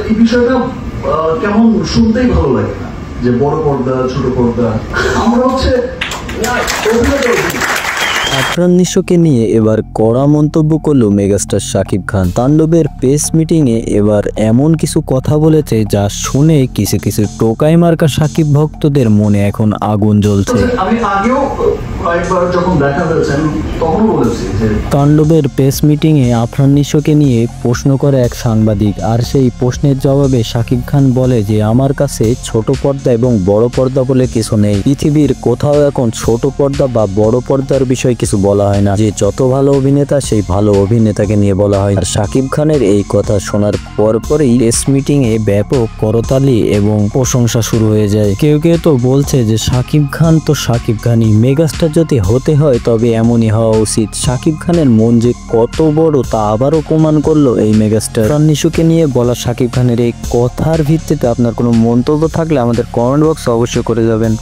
এই বিষয়টা কেমন শুনতেই ভালো লাগে না যে বড় পর্দা ছোট পর্দা। আমরা হচ্ছে আফরান নিশোকে নিয়ে এবার কড়া মন্তব্য করলো মেগাস্টার শাকিব খান। তাণ্ডবের প্রেস মিটিংয়ে এবার এমন কিছু কথা বলেছে যা শুনে কিছু কিছু টোকাই মার্কা শাকিব ভক্তদের মনে এখন আগুন জ্বলছে। আমি আগেও কয়েকবার যখন দেখা হয়েছে আমি তখনও বলেছি যে তাণ্ডবের প্রেস মিটিংয়ে আফরান নিশোকে নিয়ে প্রশ্ন করে এক সাংবাদিক, আর সেই প্রশ্নের জবাবে শাকিব খান বলে যে আমার কাছে ছোট পর্দা এবং বড় পর্দা বলে কিছু নেই। পৃথিবীর কোথাও এখন ছোট পর্দা বা বড় পর্দার বিষয় কিছু বলা হয় না, যে যত ভালো অভিনেতা সেই ভালো অভিনেতাকে নিয়ে বলা হয়। আর শাকিব খানের এই কথা শোনার পরপরই প্রেস মিটিংয়ে ব্যাপক করতালি এবং প্রশংসা শুরু হয়ে যায়। কেউ কেউ তো বলছে যে শাকিব খান তো শাকিব খানই, মেগাস্টার যদি হতে হয় তবে এমনই হওয়া উচিত। শাকিব খানের মন যে কত বড় তা আবারও প্রমাণ করলো এই মেগাস্টার। আফরান নিশোকে নিয়ে বলা শাকিব খানের এই কথার ভিত্তিতে আপনার কোনো মন্তব্য থাকলে আমাদের কমেন্ট বক্সে অবশ্যই করে যাবেন।